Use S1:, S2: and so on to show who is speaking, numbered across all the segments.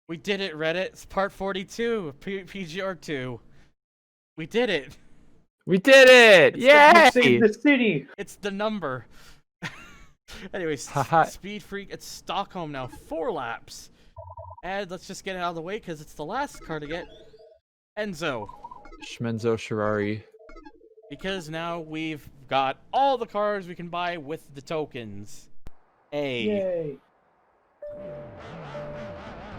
S1: We did it, Reddit. It's part 42 of PGR2. We did it.
S2: We did it! Yay!
S3: Save the city!
S1: It's the number. Anyways, Speed Freak, it's Stockholm now. 4 laps. And let's just get it out of the way because it's the last car to get Enzo.
S2: Schmenzo Ferrari.
S1: Because now we've got all the cars we can buy with the tokens.
S3: Yay!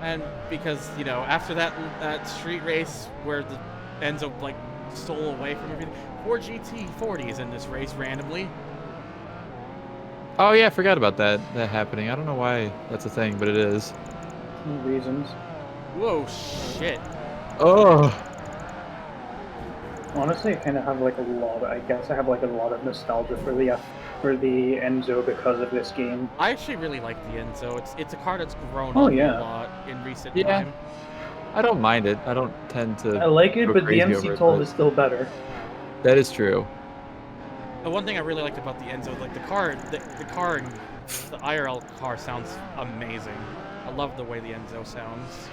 S1: And because, you know, after that street race where the Enzo like stole away from everything, 4 GT40s in this race randomly.
S2: Oh yeah, I forgot about that happening. I don't know why that's a thing, but it is.
S3: Reasons.
S1: Whoa, shit.
S2: Oh.
S3: Honestly, I kind of have like a lot. I guess I have like a lot of nostalgia for the Enzo because of this game.
S1: I actually really like the Enzo. It's a car that's grown
S3: Oh,
S1: on
S3: yeah.
S1: a lot in recent
S2: Yeah.
S1: time.
S2: I don't mind it. I don't tend to.
S3: I like it,
S2: go
S3: but the
S2: crazy
S3: MC
S2: over it,
S3: Toll
S2: but-
S3: is still better.
S2: That is true.
S1: The one thing I really liked about the Enzo, like the car in the IRL car sounds amazing. I love the way the Enzo sounds.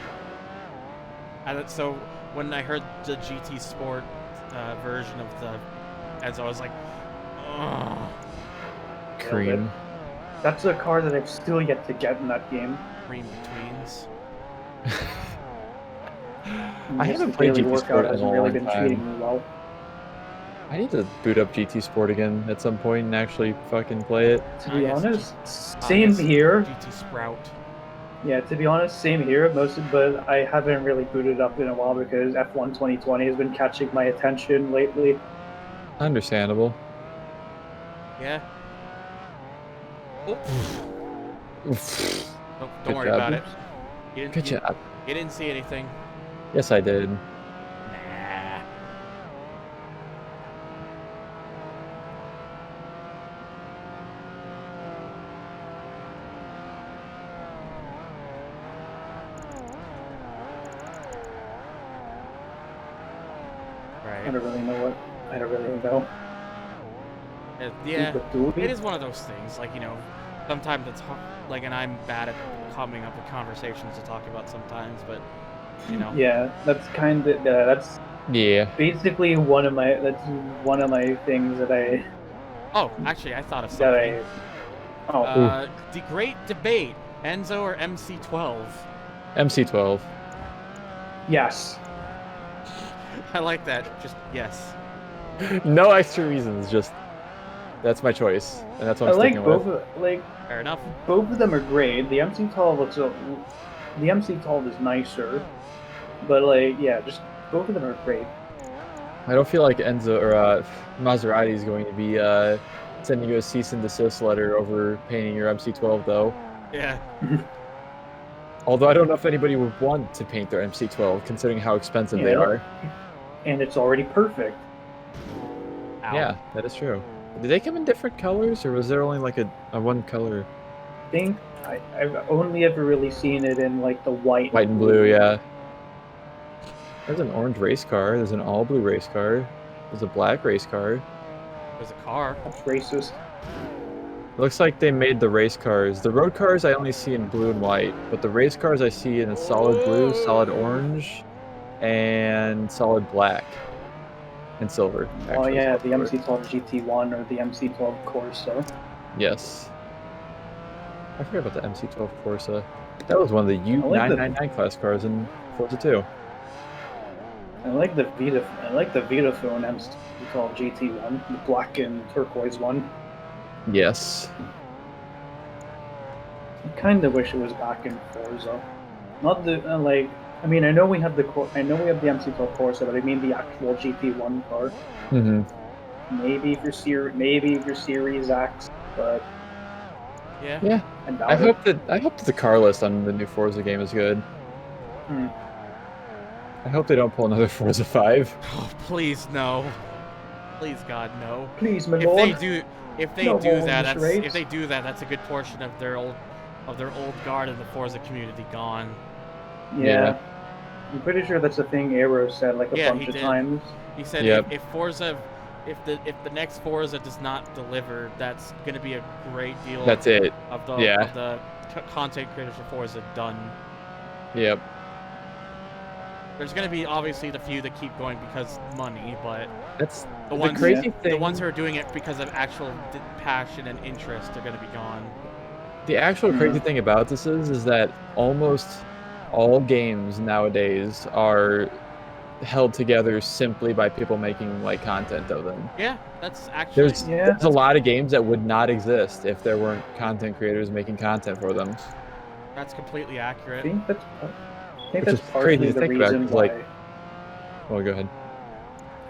S1: And so when I heard the GT Sport version of the Enzo, I was like, oh,
S2: Cream.
S3: That's a car that I've still yet to get in that game.
S1: green betweens.
S2: I
S3: Just
S2: haven't
S3: the
S2: played
S3: daily
S2: GT
S3: workout
S2: Sport in a
S3: hasn't really
S2: long
S3: been
S2: time.
S3: treating me well.
S2: I need to boot up GT Sport again at some point and actually fucking play it.
S3: To be
S1: yes,
S3: honest, same
S1: yes,
S3: here.
S1: GT Sprout.
S3: Yeah, to be honest, same here. But I haven't really booted up in a while because F1 2020 has been catching my attention lately.
S2: Understandable.
S1: Yeah. Oops.
S2: Oof.
S1: Don't
S2: Good
S1: worry
S2: job.
S1: about it.
S2: Good job.
S1: You didn't see anything.
S2: Yes, I did.
S1: Nah.
S3: I
S1: Right.
S3: don't really know what. I don't really know.
S1: Yeah.
S3: But do we?
S1: It is one of those things, like, you know, sometimes it's hard, like, and I'm bad at coming up with conversations to talk about sometimes, but, you know.
S3: Yeah, that's kind of that's
S2: Yeah.
S3: basically one of my things that I
S1: Oh, actually, I thought of
S3: that
S1: something.
S3: I
S1: The great debate, Enzo or MC12?
S2: MC12.
S3: yes.
S1: I like that, just, yes.
S2: No extra reasons, just that's my choice, and that's what
S3: I
S2: I'm
S3: like
S2: sticking
S3: both
S2: with.
S1: Fair enough.
S3: both of them are great. The MC12 is nicer, but like yeah, just both of them are great.
S2: I don't feel like Enzo or Maserati is going to be sending you a cease and desist letter over painting your MC12 though.
S1: Yeah.
S2: Although I don't know if anybody would want to paint their MC12 considering how expensive they
S3: Yeah.
S2: are.
S3: And it's already perfect.
S1: Ow.
S2: Yeah, that is true. Did they come in different colors, or was there only like a one color?
S3: I think I've only ever really seen it in like the white
S2: White and blue, yeah. There's an orange race car, there's an all blue race car, there's a black race car.
S1: There's a car.
S3: That's racist.
S2: Looks like they made the race cars. The road cars I only see in blue and white, but the race cars I see in a solid blue, solid orange, and solid black. And silver.
S3: Oh
S2: actually,
S3: yeah,
S2: silver.
S3: the MC12 GT1 or the MC12 Corsa.
S2: Yes. I forgot about the MC12 Corsa. That was one of the U999 class cars in Forza 2.
S3: I like the Vitaphone MC12 GT1, the black and turquoise one.
S2: Yes.
S3: I kind of wish it was back in Forza. Not the like. I mean, I know we have the MC12 Corsa, but I mean the actual GT1 car.
S2: Mm-hmm.
S3: Maybe if you're Series X, but
S1: Yeah.
S2: Yeah.
S3: I doubt
S2: I
S3: it.
S2: hope that the car list on the new Forza game is good.
S3: Hmm.
S2: I hope they don't pull another Forza 5.
S1: Oh, please no. Please God no.
S3: Please, my
S1: If
S3: lord.
S1: they do
S3: No
S1: that,
S3: more
S1: that's
S3: charades.
S1: if they do that, that's a good portion of their old guard in the Forza community gone.
S3: Yeah. I'm pretty sure that's a thing Aero said like a
S1: Yeah,
S3: bunch
S1: he
S3: of
S1: did.
S3: times.
S1: He said
S2: Yep.
S1: if the next Forza does not deliver, that's gonna be a great deal
S2: That's it.
S1: of the
S2: Yeah.
S1: of the content creators for Forza done.
S2: Yep.
S1: There's going to be obviously the few that keep going because money, but
S2: That's
S1: the ones,
S2: crazy thing.
S1: the ones who are doing it because of actual passion and interest are going to be gone.
S2: The actual crazy thing about this is that almost all games nowadays are held together simply by people making like content of them.
S1: Yeah, that's actually...
S2: There's a lot of games that would not exist if there weren't content creators making content for them.
S1: That's completely accurate.
S3: I think
S2: Which
S3: that's
S2: is
S3: partially
S2: crazy to
S3: the
S2: think about,
S3: reason
S2: 'cause,
S3: why.
S2: like- Well, go ahead.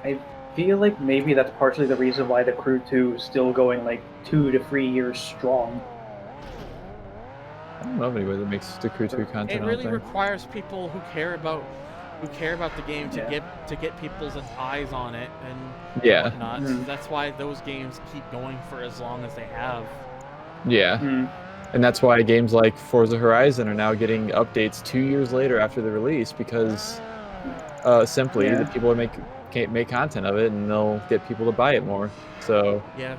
S3: I feel like maybe that's partially the reason why the Crew 2 is still going like 2 to 3 years strong.
S2: I don't know of anybody that makes the Crew 2 content.
S1: It
S2: I
S1: really
S2: don't think.
S1: requires people who care about the game to get people's eyes on it and
S2: Yeah.
S1: whatnot. That's why those games keep going for as long as they have.
S2: Yeah. And that's why games like Forza Horizon are now getting updates 2 years later after the release, because simply the people that make content of it, and they'll get people to buy it more. So
S1: yeah,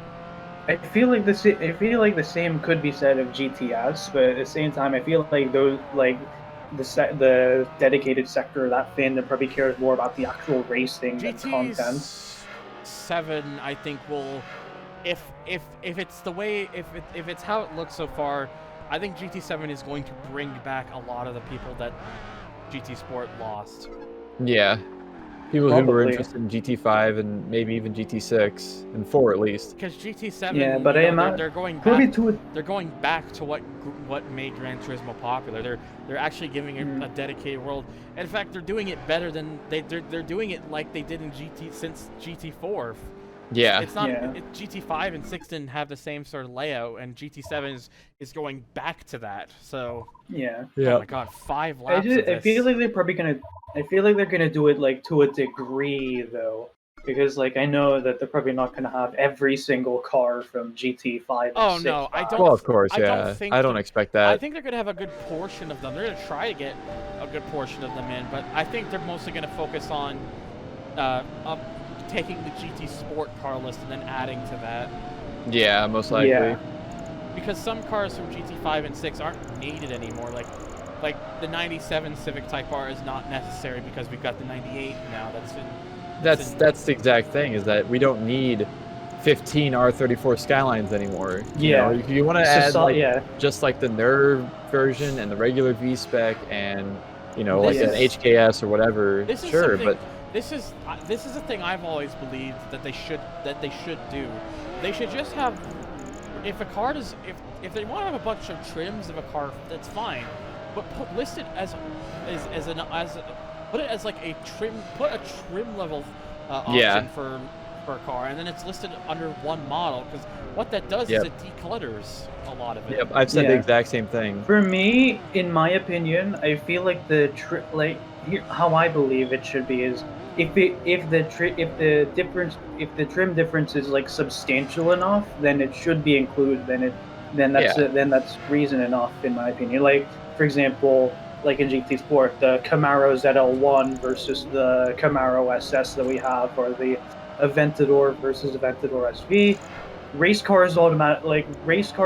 S3: I feel like the same could be said of GTS, but at the same time, I feel like those like the dedicated sector of that fandom probably cares more about the actual racing than content.
S1: GT7, I think, will, if it's the way, if it's how it looks so far, I think GT7 is going to bring back a lot of the people that GT Sport lost.
S2: yeah, people who were interested in GT5 and maybe even GT6 and 4 at least.
S1: Because GT7,
S3: yeah, but
S1: they're going back. They're going back to what made Gran Turismo popular. They're actually giving it a dedicated world. In fact, they're doing it better than they're doing it like they did in since GT4.
S2: Yeah,
S1: it's not. GT5 and 6 didn't have the same sort of layout, and GT7 is going back to that. So oh my god, 5 laps.
S3: I feel like they're probably gonna. I feel like they're gonna do it like to a degree though, because like I know that they're probably not gonna have every single car from GT5.
S1: Oh no, I don't.
S2: Well, of course,
S1: I don't
S2: expect that.
S1: I think they're gonna have a good portion of them. They're gonna try to get a good portion of them in, but I think they're mostly gonna focus on taking the GT Sport car list and then adding to that.
S2: Yeah, most likely.
S3: Yeah.
S1: Because some cars from GT5 and 6 aren't needed anymore. Like the 97 Civic Type R is not necessary because we've got the 98 now.
S2: That's the exact thing, is that we don't need 15 R34 Skylines anymore. You know, if you want to add just like the Nerve version and the regular V spec and like an HKS or whatever, sure, but
S1: this is a thing I've always believed that they should do. They should just have, if a car does, if they want to have a bunch of trims of a car, that's fine, but list it put it as like a trim level option for a car, and then it's listed under one model, because what that does is it declutters a lot of it.
S2: Yep, I've said the exact same thing.
S3: For me, in my opinion, I feel like how I believe it should be is if the trim difference is like substantial enough, then it should be included. Then that's reason enough, in my opinion. Like, for example, like in GT Sport, the Camaro ZL1 versus the Camaro SS that we have, or the Aventador versus Aventador SV. Race car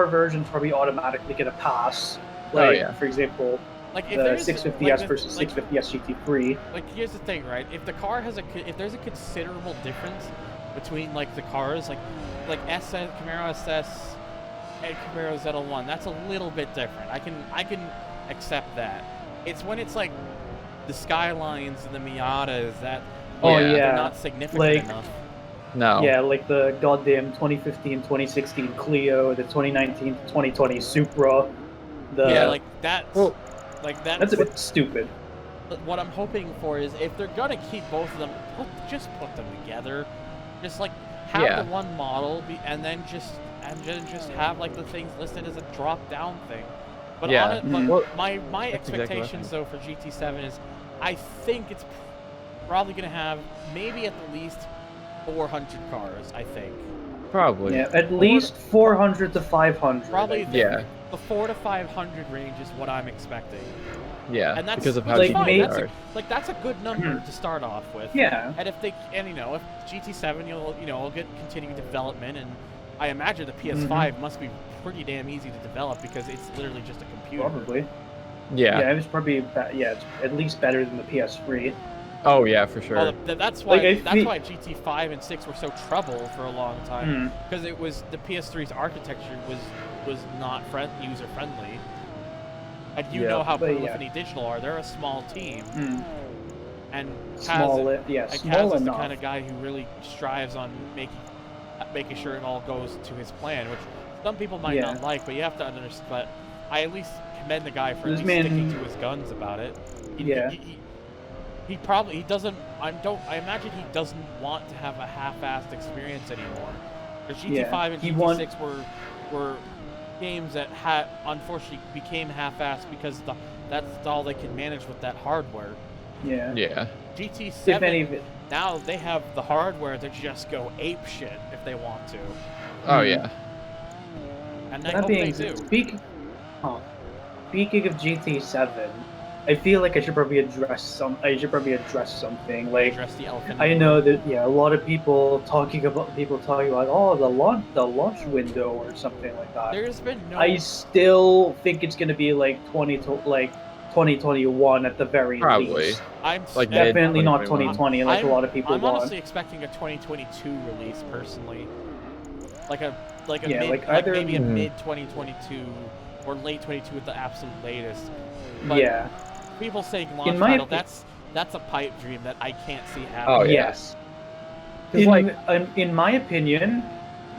S3: versions probably automatically get a pass. For example,
S1: like
S3: the 650S versus 650S GT3.
S1: Like, here's the thing, right? If the car has if there's a considerable difference between like the cars, like SS, Camaro SS and Camaro ZL1, that's a little bit different. I can accept that. It's when it's like the Skylines and the Miatas that they're not significant enough.
S2: No.
S3: Yeah, like the goddamn 2015, 2016 Clio, the 2019 to 2020 Supra. That's a bit stupid.
S1: But what I'm hoping for is, if they're gonna keep both of them, just put them together. Just like have the one model and then just have like the things listed as a drop down thing. But my expectations though for GT7 is, I think it's probably gonna have maybe at the least 400 cars, I think.
S2: Probably.
S3: Yeah, at least 400 to 500.
S1: Probably. The 400 to 500 range is what I'm expecting.
S2: Yeah,
S1: and that's
S2: because of how
S1: cheap
S2: they
S1: are. That's a good number to start off with.
S3: Yeah.
S1: And if GT7, you'll get continued development, and I imagine the PS5 must be pretty damn easy to develop because it's literally just a computer.
S3: Probably.
S2: Yeah.
S3: Yeah, it's probably yeah, it's at least better than the PS3.
S2: Oh yeah, for sure.
S1: Well, that's why
S3: Like,
S1: that's why GT5 and 6 were so trouble for a long time,
S3: Mm.
S1: because it was the PS3's architecture was not user friendly. And you
S2: Yeah,
S1: know how
S3: but
S1: Pro
S3: yeah.
S1: Infinity Digital are. They're a small team, and
S3: Small, yeah,
S1: Kaz
S3: small
S1: is the
S3: enough.
S1: kind of guy who really strives on making sure it all goes to his plan, which some people might
S3: Yeah.
S1: not like, but you have to understand. But I at least commend the guy for at
S3: This
S1: least
S3: man-
S1: sticking to his guns about it.
S3: Yeah.
S1: He doesn't. I imagine he doesn't want to have a half-assed experience anymore. Because GT5 and GT6 were games that unfortunately became half-assed because that's all they could manage with that hardware.
S3: Yeah.
S2: Yeah.
S1: GT7 now they have the hardware to just go ape shit if they want to,
S2: Oh yeah.
S1: and I
S3: That
S1: hope they
S3: being
S1: do.
S3: speaking of GT7, I feel like I should probably address something. Like,
S1: Address the elephant.
S3: I know that a lot of people talking about oh, the launch window or something like that.
S1: There's been no.
S3: I still think it's gonna be like 2021 at the very
S2: Probably.
S3: least.
S1: I'm
S2: Like,
S3: Definitely not
S2: 2021.
S3: 2020 like a lot of people
S1: I'm
S3: want.
S1: honestly expecting a 2022 release personally, like a
S3: Yeah,
S1: mid,
S3: like
S1: like
S3: either-
S1: maybe a
S2: Mhm.
S1: mid 2022 or late 22 at the absolute latest. But
S3: Yeah.
S1: people saying launch
S3: my
S1: title,
S3: opi-
S1: that's a pipe dream that I can't see happening.
S2: Oh, yeah.
S3: Yes.
S2: 'Cause, like-
S3: In my opinion,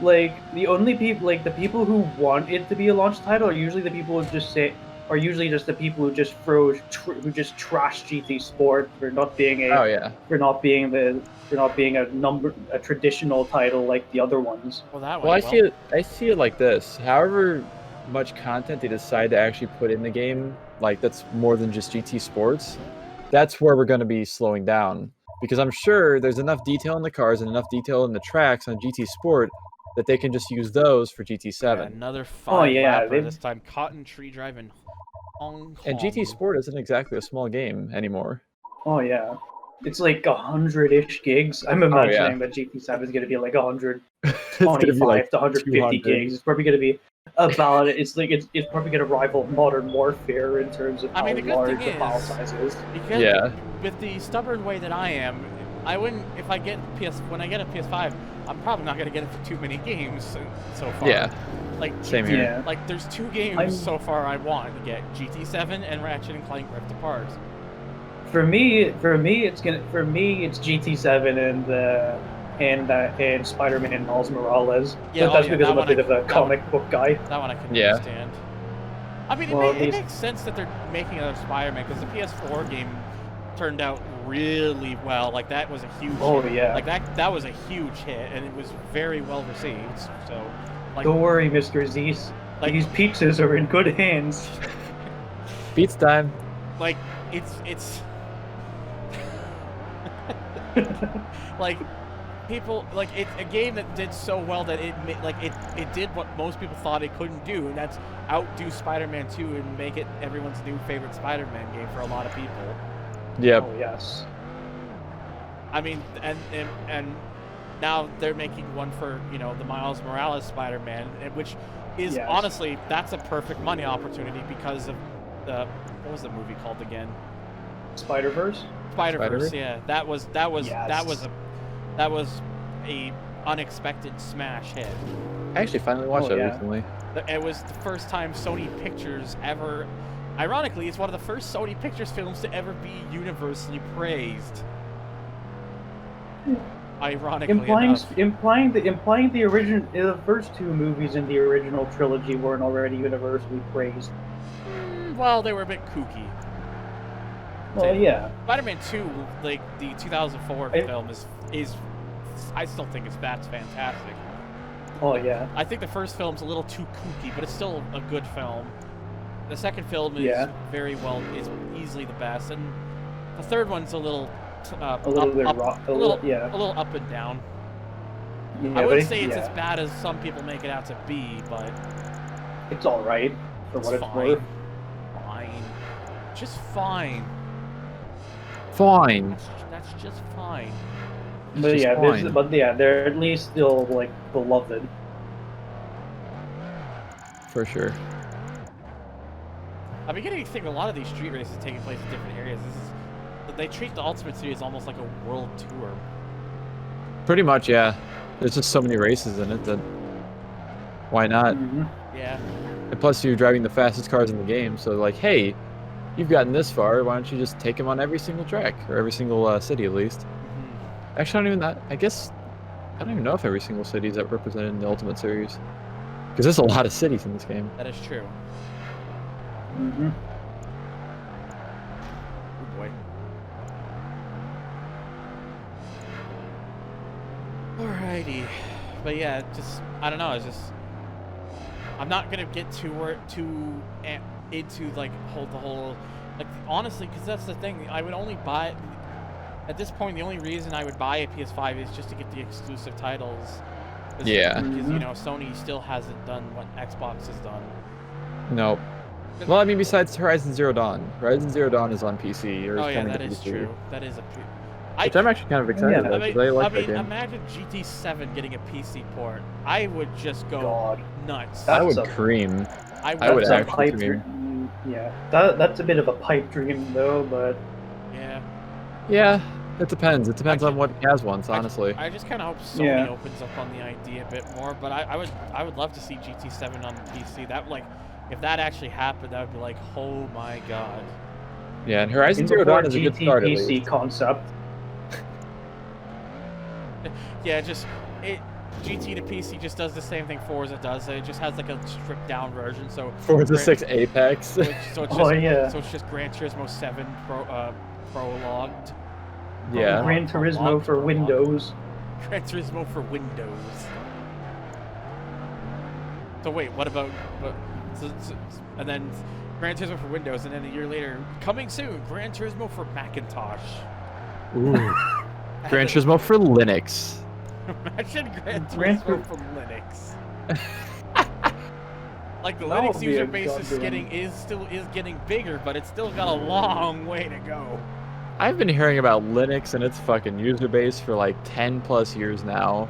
S3: like the only people, like the people who want it to be a launch title are usually the people who just the people who just trash GT Sport for not being
S2: Oh yeah.
S3: for not being a traditional title like the other ones.
S1: Well, that
S2: Well,
S1: went
S2: I see it like this. However much content they decide to actually put in the game, like that's more than just GT Sports, that's where we're going to be slowing down. Because I'm sure there's enough detail in the cars and enough detail in the tracks on GT Sport that they can just use those for GT7.
S1: Yeah, another 5
S3: yeah,
S1: lapper
S3: they've-
S1: this time. Cotton Tree Drive in Hong Kong.
S2: And GT Sport isn't exactly a small game anymore.
S3: Oh yeah, it's like 100-ish gigs. I'm imagining that GT7 is going to be like 125
S2: It's gonna be like
S3: to 150
S2: 200.
S3: gigs. It's probably going to be about it. It's probably going to rival Modern Warfare in terms of how
S1: I mean, the good
S3: large
S1: thing
S3: the file
S1: is-
S3: size is.
S1: Because
S2: Yeah.
S1: with the stubborn way that I am, I wouldn't. If I get when I get a PS5, I'm probably not gonna get it for too many games so far.
S2: Yeah.
S1: Like
S2: Same
S1: GT
S2: here.
S3: Yeah.
S1: Like there's 2 games
S3: I'm-
S1: so far I want to get: GT7 and Ratchet and Clank Rift Apart.
S3: For me, it's GT7 and Spider-Man Miles Morales.
S1: Yeah,
S3: But that's because
S1: that
S3: I'm a
S1: one
S3: bit
S1: I-
S3: of a
S1: that
S3: comic book guy.
S1: That one I can
S2: Yeah.
S1: understand. I mean,
S3: Well, at
S1: it
S3: least-
S1: makes sense that they're making another Spider-Man because the PS4 game turned out really well. Like that was a huge.
S3: Oh
S1: hit.
S3: yeah.
S1: Like that was a huge hit, and it was very well received. So, like,
S3: Don't worry, Mr. Zeus.
S1: Like-
S3: These pizzas are in good hands.
S2: Beats time.
S1: like it's like people like it's a game that did so well that it did what most people thought it couldn't do, and that's outdo Spider-Man 2 and make it everyone's new favorite Spider-Man game for a lot of people.
S2: Yep.
S3: Oh yes.
S1: I mean, and now they're making one for the Miles Morales Spider-Man, which is
S3: Yes.
S1: honestly that's a perfect money opportunity because of the what was the movie called again?
S3: Spider-Verse?
S1: Spider-Verse.
S2: Spider-Verse?
S1: Yeah, that was a unexpected smash hit.
S2: I actually finally watched
S3: Oh,
S2: that
S3: yeah.
S2: recently.
S1: It was the first time Sony Pictures ever. Ironically, it's one of the first Sony Pictures films to ever be universally praised. Ironically
S3: Implying the original the first 2 movies in the original trilogy weren't already universally praised.
S1: well, they were a bit kooky.
S3: Well, yeah.
S1: Spider-Man 2, like the 2004
S3: I-
S1: film, is I still think that's fantastic.
S3: Oh yeah.
S1: I think the first film's a little too kooky, but it's still a good film. The second film is
S3: Yeah.
S1: is easily the best, and the third one's a little
S3: A little bit rock.
S1: a little
S3: Yeah.
S1: a little up and down.
S3: Yeah,
S1: I
S3: but
S1: wouldn't say it's
S3: yeah.
S1: as bad as some people make it out to be, but
S3: It's all right for
S1: it's
S3: what it's
S1: fine.
S3: worth.
S1: Fine, just fine.
S2: Fine.
S1: That's just fine.
S3: But
S2: just
S3: yeah,
S2: fine.
S3: they're at least still like beloved.
S2: For sure.
S1: I'm beginning to think a lot of these street races taking place in different areas. They treat the Ultimate Series almost like a world tour.
S2: Pretty much, yeah. There's just so many races in it that why not?
S1: Yeah.
S2: And plus, you're driving the fastest cars in the game, so like, hey, you've gotten this far. Why don't you just take them on every single track or every single city at least? Actually, I don't even that. I guess I don't even know if every single city is represented in the Ultimate Series, because there's a lot of cities in this game.
S1: That is true. Oh boy. Alrighty, but yeah, just I don't know. It's just I'm not gonna get too into like the whole like honestly, because that's the thing. I would only buy at this point. The only reason I would buy a PS5 is just to get the exclusive titles.
S2: Yeah.
S1: Because you know Sony still hasn't done what Xbox has done.
S2: No. Well, I mean, besides Horizon Zero Dawn. Horizon Zero Dawn is on PC. Or
S1: Oh yeah,
S2: coming
S1: that
S2: to
S1: is
S2: PC.
S1: true. That is a.
S2: Which I'm actually kind of excited about, because I like that game.
S1: Imagine GT7 getting a PC port. I would just go nuts.
S2: I would cream.
S1: I
S2: would
S3: a
S2: actually
S3: pipe
S2: cream.
S3: Yeah, that's a bit of a pipe dream though, but
S1: Yeah.
S2: Yeah, it depends. It depends on what Kaz wants, honestly.
S1: I just kind of hope Sony opens up on the idea a bit more. But I would love to see GT7 on the PC. That like, if that actually happened, that would be like, oh my god.
S2: Yeah, and Horizon Zero Dawn is a good start, at
S3: PC
S2: least.
S3: concept.
S1: Yeah, just GT to PC just does the same thing Forza does. It just has like a stripped down version. So
S2: Forza 6 Apex.
S1: So it's just, so it's just Gran Turismo 7 prologued.
S2: Yeah.
S3: Gran Turismo for Windows.
S1: Gran Turismo for Windows. So wait, what about? And then Gran Turismo for Windows, and then a year later, coming soon, Gran Turismo for Macintosh.
S2: Ooh. Gran Turismo for Linux.
S1: Imagine Gran Turismo for Linux. Like the Linux user base is still getting bigger, but it's still got a long way to go.
S2: I've been hearing about Linux and its fucking user base for like 10 plus years now,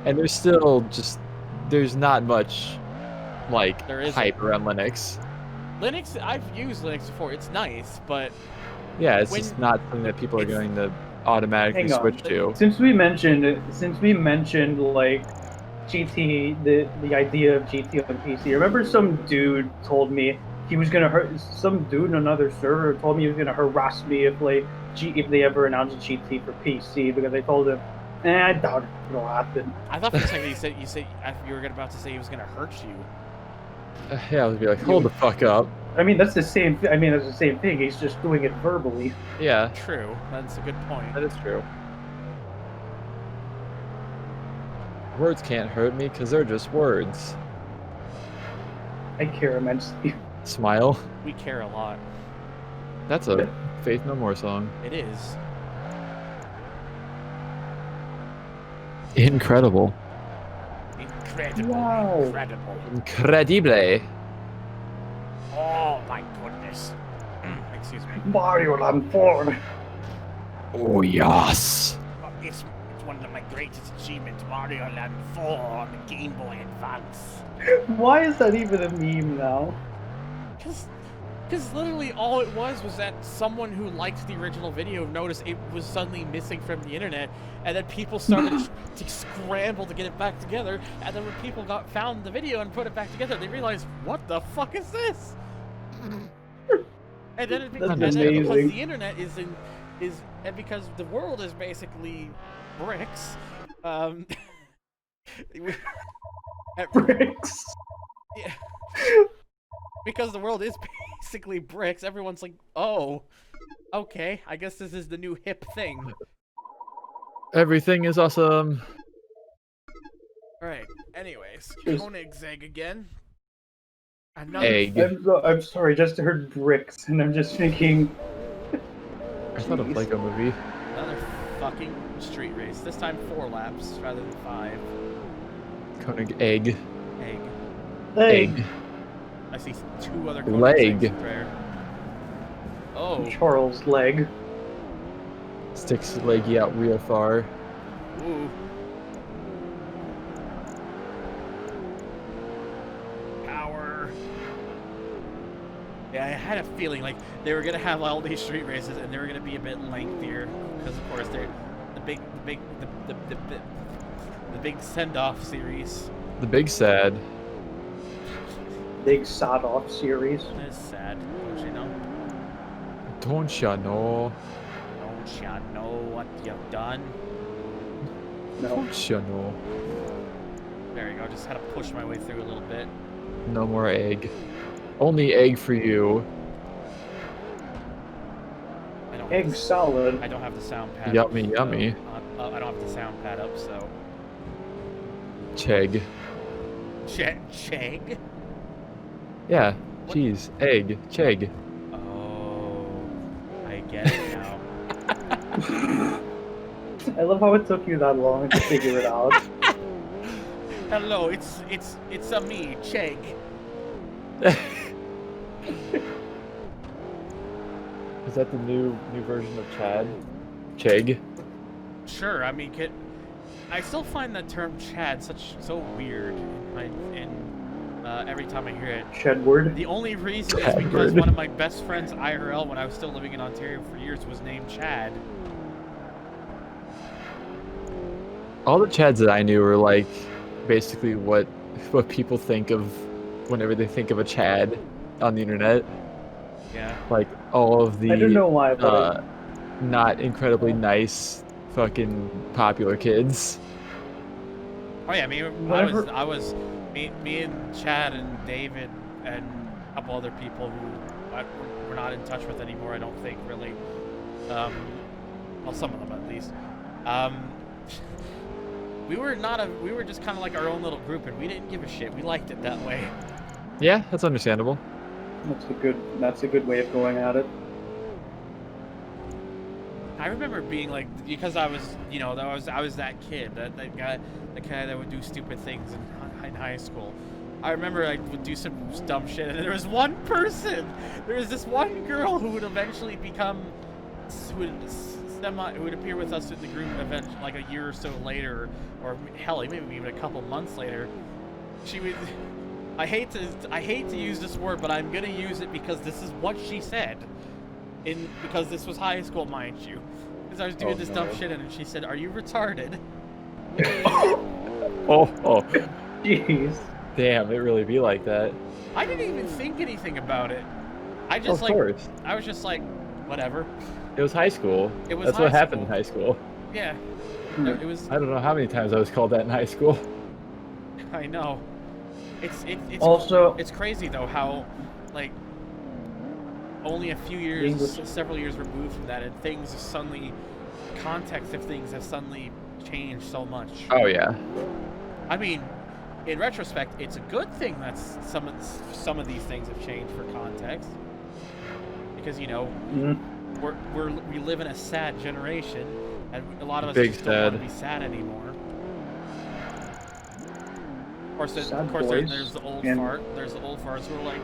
S2: and there's still just there's not much like hype around Linux.
S1: Linux, I've used Linux before. It's nice, but
S2: yeah, it's just not something that people are going to automatically switch to.
S3: Since we mentioned like GT, the idea of GT on PC. Remember, some dude told me he was gonna some dude on another server told me he was gonna harass me if they ever announced GT for PC, because they told him, I doubt it'll happen.
S1: I thought for a second you said you were about to say he was gonna hurt you.
S2: Yeah, I would be like, hold the fuck up.
S3: I mean, that's the same. That's the same thing. He's just doing it verbally.
S2: Yeah.
S1: True. That's a good point.
S2: That is true. Words can't hurt me because they're just words.
S3: I care immensely.
S2: Smile.
S1: We care a lot.
S2: That's a Faith No More song.
S1: It is.
S2: Incredible.
S1: Incredible.
S3: Wow.
S1: Incredible.
S2: Incredible.
S1: Oh my goodness. Excuse me.
S3: Mario Land 4.
S2: Oh yes.
S1: It's one of my greatest achievements, Mario Land 4 on the Game Boy Advance.
S3: Why is that even a meme now?
S1: Because literally all it was that someone who liked the original video noticed it was suddenly missing from the internet, and then people started to scramble to get it back together, and then when people found the video and put it back together, they realized, what the fuck is this? And then it became, because the internet and because the world is basically bricks,
S3: Bricks.
S1: Yeah. Because the world is basically bricks, everyone's like, oh, okay, I guess this is the new hip thing.
S2: Everything is awesome.
S1: Alright, anyways, Koenigsegg again.
S2: Egg.
S3: I'm sorry, just heard bricks, and I'm just thinking...
S2: I thought of Lego movie.
S1: Another fucking street race. This time 4 laps rather than 5.
S2: Koenig egg.
S1: Egg.
S2: Egg.
S1: I see 2 other
S2: leg.
S1: There. Oh.
S3: Charles leg.
S2: Sticks leggy out real far.
S1: Ooh. Power. Yeah, had a feeling like they were gonna have all these street races and they were gonna be a bit lengthier because of course they're the big send-off series.
S2: The big sad.
S3: Big sod-off series.
S1: It's sad, don't you know?
S2: Don't ya know?
S1: Don't ya know what you've done?
S3: No.
S2: Don't ya know?
S1: There you go. Just had to push my way through a little bit.
S2: No more egg. Only egg for you.
S1: I don't
S3: Egg
S1: have the,
S3: salad.
S1: I don't have the sound pad.
S2: Yummy,
S1: up, so,
S2: yummy.
S1: I don't have the sound pad up, so.
S2: Chegg.
S1: Chegg?
S2: Yeah.
S1: What?
S2: Cheese. Egg. Chegg.
S1: Oh, I get it now.
S3: I love how it took you that long to figure it out.
S1: Hello, it's a me, Chegg.
S2: Is that the new version of Chad? Chegg?
S1: Sure, I mean, I still find that term Chad so weird, every time I hear it.
S3: Chedward.
S1: The only reason is because one of my best friends IRL when I was still living in Ontario for years was named Chad.
S2: All the Chads that I knew were like basically what people think of whenever they think of a Chad on the internet.
S1: Yeah.
S2: Like all of the
S3: I don't know why, but
S2: not incredibly nice fucking popular kids.
S1: Oh yeah, me and Chad and David and a couple other people who we're not in touch with anymore. I don't think really. Well, some of them at least. We were just kind of like our own little group, and we didn't give a shit. We liked it that way.
S2: Yeah, that's understandable.
S3: that's a good way of going at it.
S1: I remember being like, because I was, I was that kid, that guy, the guy that would do stupid things in high school. I remember I would do some dumb shit, and there was this one girl who would eventually who would appear with us in the group event like a year or so later, or hell, maybe even a couple months later. She would. I hate to use this word, but I'm gonna use it because this is what she said. Because this was high school, mind you. Because I was doing this dumb shit, and she said, "Are you retarded?"
S2: Oh.
S3: Jeez.
S2: Damn, it really be like that.
S1: I didn't even think anything about it. I
S2: Of
S1: just
S2: course.
S1: I was just like, whatever.
S2: It was high school.
S1: It was
S2: That's
S1: high
S2: what happened in
S1: school.
S2: high school.
S1: Yeah.
S3: Hmm.
S1: It was.
S2: I don't know how many times I was called that in high school.
S1: I know. It's
S3: Also,
S1: it's crazy though how like only a few years, several years removed from that, and things have suddenly, context of things have suddenly changed so much.
S2: Oh yeah.
S1: I mean, in retrospect, it's a good thing that some of these things have changed for context, because we live in a sad generation, and a lot of us just don't want to be sad anymore. Of course, there's the old farts who are like,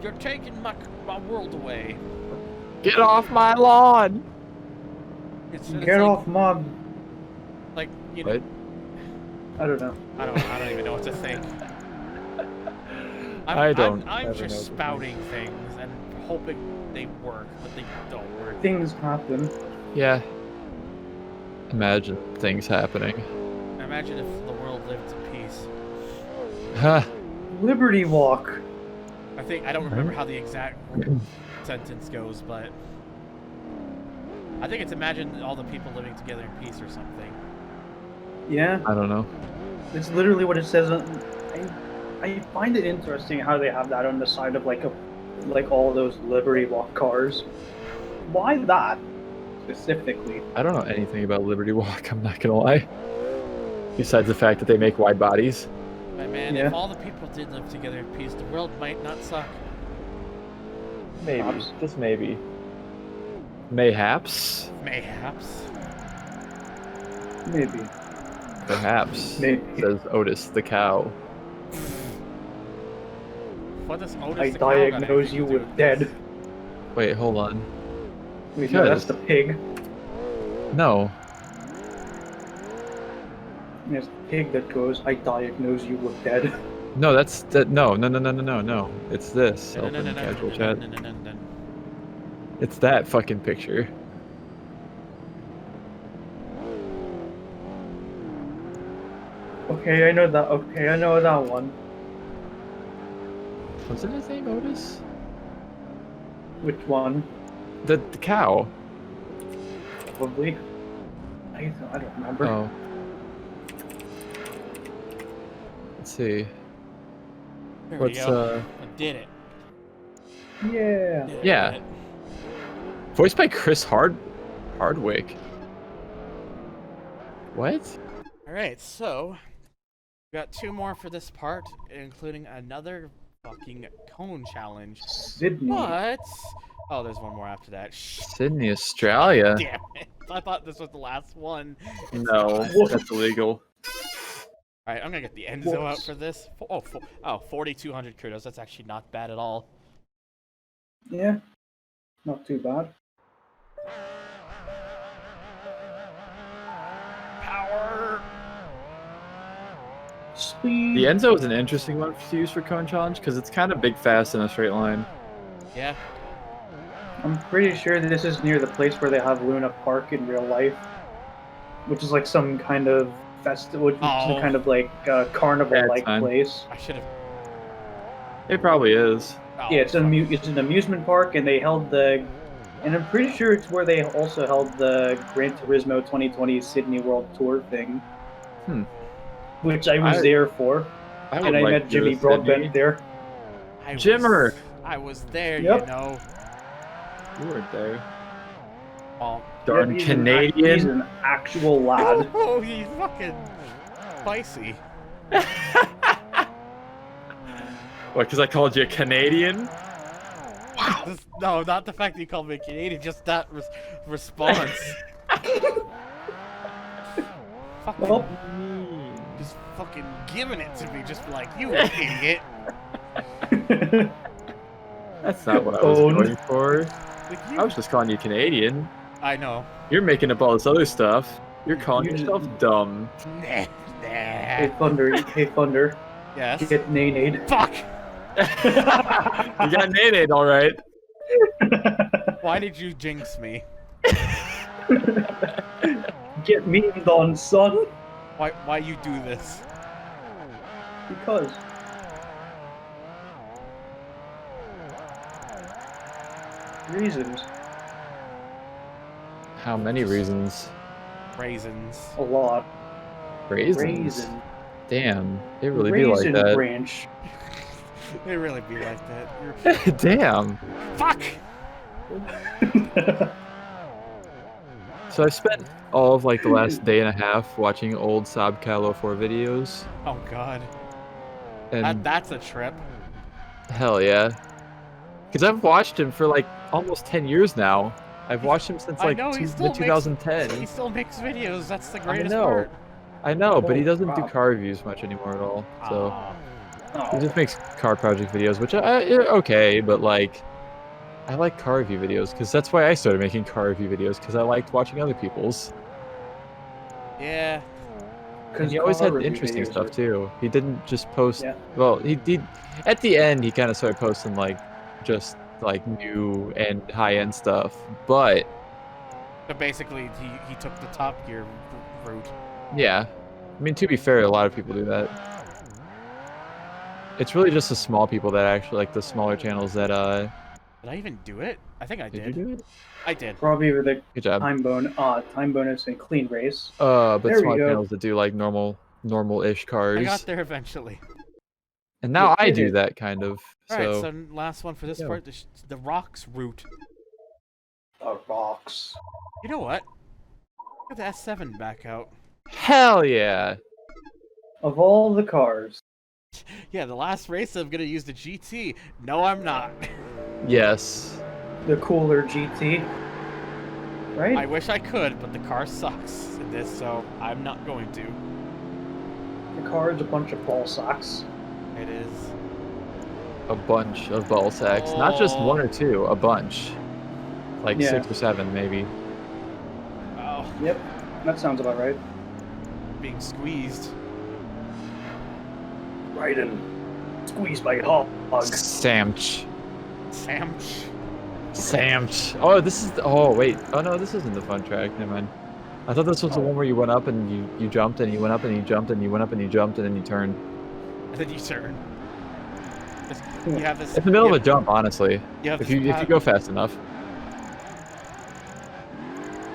S1: "You're taking my world away.
S2: Get off my lawn!"
S3: Get off, Mom.
S1: Like,
S2: What?
S3: I don't know.
S1: I don't even know what to think. I'm just spouting things and hoping they work, but they don't work.
S3: Things happen.
S2: Yeah. Imagine things happening.
S1: Imagine if the world lived in peace.
S2: Huh.
S3: Liberty Walk.
S1: I don't remember how the exact sentence goes, but I think it's imagine all the people living together in peace or something.
S3: Yeah.
S2: I don't know.
S3: It's literally what it says. I find it interesting how they have that on the side of like all those Liberty Walk cars. Why that specifically?
S2: I don't know anything about Liberty Walk, I'm not gonna lie. Besides the fact that they make wide bodies.
S1: But man,
S3: Yeah.
S1: if all the people did live together in peace, the world might not suck.
S2: Maybe.
S3: Perhaps.
S2: Just maybe. Mayhaps.
S1: Mayhaps.
S3: Maybe.
S2: Perhaps.
S3: Maybe.
S2: Says Otis the cow.
S1: What does Otis
S3: I
S1: the cow got anything
S3: diagnose you
S1: to do
S3: with dead.
S1: this?
S2: Wait, hold on.
S3: Wait, no, that's the pig.
S2: No.
S3: There's the pig that goes, I diagnose you with dead.
S2: No, that's that. No. It's this. Open casual chat. It's that fucking picture.
S3: Okay, I know that. Okay, I know that one.
S2: Wasn't his name Otis?
S3: Which one?
S2: The cow.
S3: Probably. I don't remember.
S2: Oh. Let's see.
S1: There
S2: What's
S1: we go. I did it.
S3: Yeah.
S1: Did
S2: Yeah.
S1: it.
S2: Voiced by Chris Hardwick. What?
S1: All right, so we got 2 more for this part, including another fucking cone challenge.
S3: Sydney.
S1: But oh, there's one more after that.
S2: Sydney, Australia.
S1: Damn it! I thought this was the last one. It's
S2: No,
S1: not.
S2: that's illegal.
S1: All right, I'm gonna get the Enzo out for this. Oh, 4,200 kudos. That's actually not bad at all.
S3: Yeah. Not too bad.
S1: Power.
S3: Speed.
S2: The Enzo is an interesting one to use for cone challenge because it's kind of big, fast in a straight line.
S1: Yeah.
S3: I'm pretty sure this is near the place where they have Luna Park in real life, which is like some kind of festival, which is some kind of like carnival-like place.
S1: I should have.
S2: It probably is.
S1: Oh,
S3: Yeah, it's an amusement park, and they held and I'm pretty sure it's where they also held the Gran Turismo 2020 Sydney World Tour thing. Which I was there for, and I met Jimmy Broadbent there.
S2: Jimmer!
S1: I was there,
S3: Yep.
S1: you know.
S2: You weren't there.
S1: Oh,
S2: Darn
S3: He's
S2: Canadian.
S3: an actual lad.
S1: oh, he's fucking spicy.
S2: What, because I called you a Canadian?
S1: No, not the fact that you called me a Canadian, just that response. Fucking,
S3: Well,
S1: just fucking giving it to me, just like, you idiot.
S2: That's not what I was going for.
S1: Like,
S2: I was just calling you Canadian.
S1: I know.
S2: You're making up all this other stuff. You're calling yourself dumb.
S1: Nah.
S3: Hey Thunder.
S1: Yes.
S3: Get nay-nayed.
S1: Fuck!
S2: You got named all right.
S1: Why did you jinx me?
S3: Get memed on, son.
S1: Why you do this?
S3: Because. Reasons.
S2: How many reasons?
S1: Raisins.
S3: A lot.
S2: Raisins?
S3: Raisin.
S2: Damn, it really be like
S3: Raisin
S2: that.
S3: branch.
S1: They really be like that. You're...
S2: Damn.
S1: Fuck!
S2: So I spent all of like the last day and a half watching old Saab Calo 4 videos.
S1: Oh god.
S2: And
S1: That's a trip.
S2: hell yeah. Because I've watched him for like almost 10 years now. I've watched him since like
S1: I know, he still makes,
S2: 2010.
S1: he still makes videos, that's the
S2: I
S1: greatest
S2: know.
S1: part.
S2: I know, but he doesn't do
S3: Wow.
S2: car reviews much anymore at all. So
S1: Aw.
S2: he just makes car project videos, which are okay, but like I like car review videos because that's why I started making car review videos because I liked watching other people's.
S1: Yeah.
S2: And he always had interesting stuff too. He didn't just post.
S3: Yeah.
S2: Well, he did. At the end, he kind of started posting like just like new and high-end stuff, but
S1: But basically, he took the Top Gear route.
S2: yeah. I mean, to be fair, a lot of people do that. It's really just the small people that actually like the smaller channels that
S1: Did I even do it? I think I did.
S2: Did you do it?
S1: I did.
S3: Probably with a
S2: Good job.
S3: time bonus and clean race.
S2: But
S3: There we
S2: small
S3: go.
S2: channels that do like normal-ish cars.
S1: I got there eventually.
S2: And now
S3: You
S2: I
S3: did
S2: do
S3: it.
S2: that kind of.
S1: Alright,
S2: So
S1: so last one for this
S2: Yo.
S1: part, the Rocks route.
S3: The rocks.
S1: You know what? Get the S7 back out.
S2: hell yeah.
S3: Of all the cars.
S1: Yeah, the last race I'm gonna use the GT. No, I'm not.
S2: Yes.
S3: The cooler GT. Right?
S1: I wish I could, but the car sucks in this, so I'm not going to.
S3: The car's a bunch of ball sacks.
S1: It is.
S2: A bunch of ball sacks. Not just one or two, a bunch. Like
S3: Yeah.
S2: 6 or 7 maybe.
S1: Oh,
S3: Yep. That sounds about right.
S1: being squeezed.
S3: Right in. Squeeze my hog.
S2: Samch.
S1: Samch.
S2: Samch. Oh, this is. Oh, wait. Oh, no, this isn't the fun track. Never mind. I thought this was the one where you went up and you jumped and you went up and you jumped and you went up and you jumped and then you turned.
S1: And then you turn. You have this.
S2: It's the middle of a jump, honestly.
S1: If
S2: you go fast enough.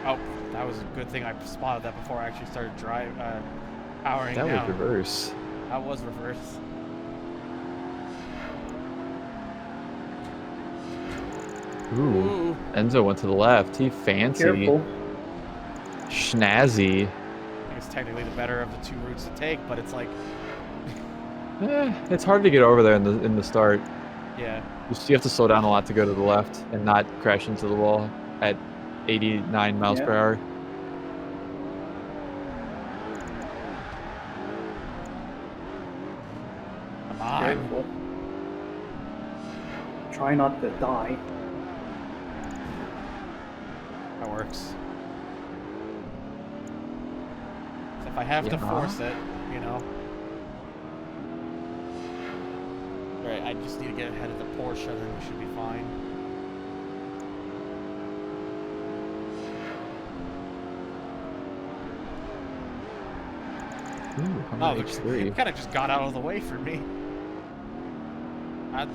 S1: Oh, that was a good thing I spotted that before I actually started powering down.
S2: That was reverse.
S1: That was reverse.
S2: Ooh. Enzo went to the left. He fancy.
S3: Careful.
S2: Schnazzy.
S1: I think it's technically the better of the two routes to take, but it's like.
S2: It's hard to get over there in the start.
S1: Yeah.
S2: You have to slow down a lot to go to the left and not crash into the wall at 89 miles per hour.
S1: Come on.
S3: Careful. Try not to die.
S1: That works. So if I have to force it, you know. Alright, I just need to get ahead of the Porsche, then we should be fine.
S2: Ooh,
S1: Oh,
S2: H3.
S1: it kind of just got out of the way for me.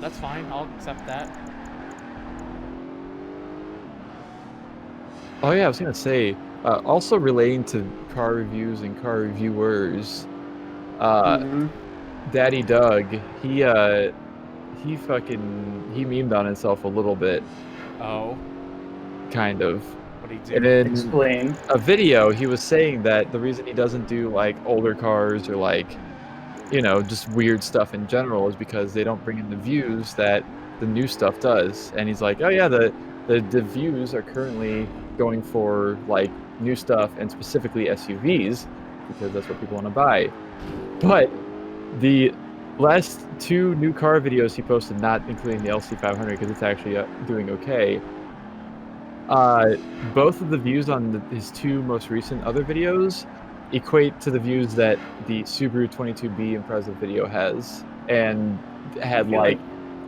S1: That's fine, I'll accept that.
S2: Oh yeah, I was gonna say, also relating to car reviews and car reviewers, Daddy Doug, he memed on himself a little bit.
S1: Oh.
S2: Kind of.
S1: What did he do?
S2: And in
S3: Explain.
S2: a video, he was saying that the reason he doesn't do like older cars or like, you know, just weird stuff in general is because they don't bring in the views that the new stuff does. And he's like, oh yeah, the views are currently going for like new stuff and specifically SUVs because that's what people want to buy. But the last two new car videos he posted, not including the LC500 because it's actually doing okay, both of the views on his two most recent other videos equate to the views that the Subaru 22B Impreza video has, and had like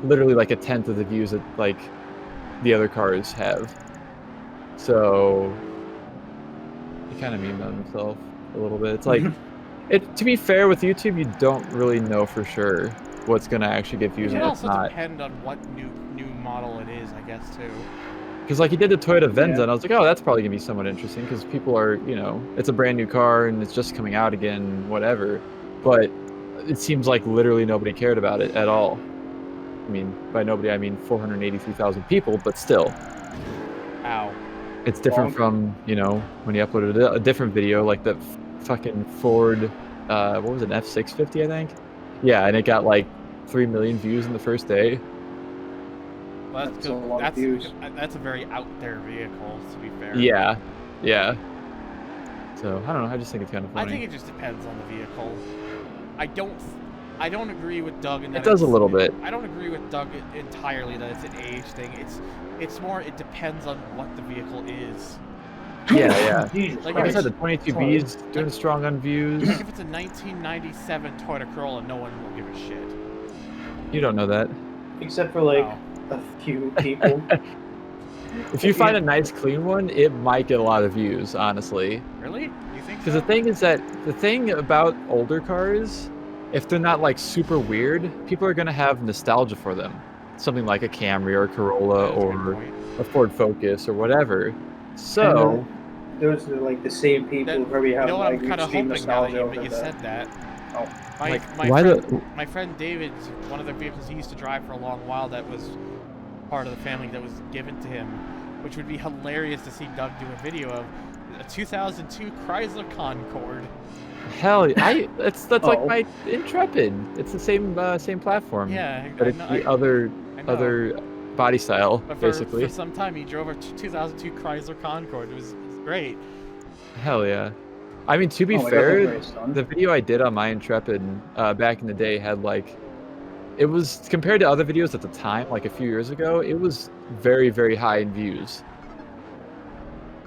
S2: literally like a tenth of the views that like the other cars have. So he kind of memed on himself a little bit. It's like, to be fair with YouTube, you don't really know for sure what's gonna actually get views and what's not.
S1: It also depend on what new model it is, I guess, too.
S2: Because like he did the Toyota Venza, and I was like, oh, that's probably gonna be somewhat interesting because people are, you know, it's a brand new car and it's just coming out again, whatever. But it seems like literally nobody cared about it at all. I mean, by nobody I mean 483,000 people, but still.
S1: Ow.
S2: It's different from, you know, when you uploaded a different video like the fucking Ford, what was it, F650, I think? Yeah, and it got like 3 million views in the first day.
S1: Well, that's
S3: a lot of views.
S1: That's a very out there vehicle, to be fair.
S2: Yeah, yeah. So I don't know. I just think it's kind of funny.
S1: I think it just depends on the vehicle. I don't agree with Doug in that.
S2: It does a little bit.
S1: I don't agree with Doug entirely that it's an age thing. It's more it depends on what the vehicle is.
S2: Yeah, yeah.
S3: Jesus
S2: like I said, the 22B is doing strong on views.
S1: If it's a 1997 Toyota Corolla, no one will give a shit.
S2: You don't know that.
S3: Except for like a few people.
S2: If you find a nice clean one, it might get a lot of views, honestly.
S1: Really? You think so?
S2: Because the thing is that the thing about older cars, if they're not like super weird, people are gonna have nostalgia for them. Something like a Camry or a Corolla or a Ford Focus or whatever. So
S3: those are like the same people who probably have like
S1: kind of
S3: extreme
S1: hoping now
S3: nostalgia over
S1: that you said that.
S3: Oh.
S1: My friend David, one of the vehicles he used to drive for a long while that was part of the family that was given to him, which would be hilarious to see Doug do a video of, a 2002 Chrysler Concorde.
S2: Hell, that's like my Intrepid. It's the same platform.
S1: Yeah,
S2: but it's the other body style,
S1: but
S2: basically.
S1: For some time, he drove a 2002 Chrysler Concorde. It was great.
S2: Hell yeah. I mean, to be fair, the video I did on my Intrepid back in the day had like, it was, compared to other videos at the time, like a few years ago, it was very, very high in views.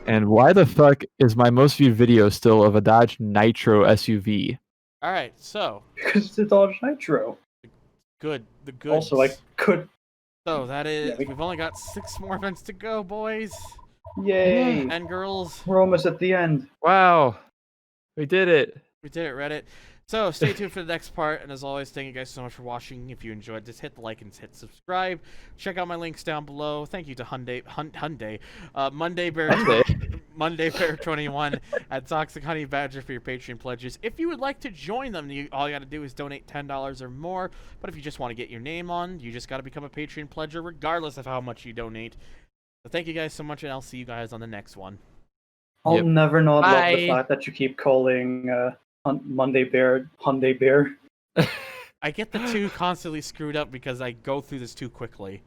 S2: And why the fuck is my most viewed video still of a Dodge Nitro SUV?
S1: All right, so
S3: because it's a Dodge Nitro.
S1: good. The goods.
S3: Also, like, could.
S1: So that is.
S3: Yeah,
S1: We've only got 6 more events to go, boys
S3: Yay!
S1: and girls.
S3: We're almost at the end.
S2: Wow. We did it.
S1: We did it, Reddit. So stay tuned for the next part, and as always, thank you guys so much for watching. If you enjoyed this, hit the like and hit subscribe. Check out my links down below. Thank you to Monday Bear Monday Bear 21 at Toxic Honey Badger for your Patreon pledges. If you would like to join them, all you got to do is donate $10 or more. But if you just want to get your name on, you just got to become a Patreon pledger, regardless of how much you donate. So thank you guys so much, and I'll see you guys on the next one.
S3: I'll never not love
S2: Bye.
S3: the fact that you keep calling Monday Bear Hyundai Bear.
S1: I get the two constantly screwed up because I go through this too quickly.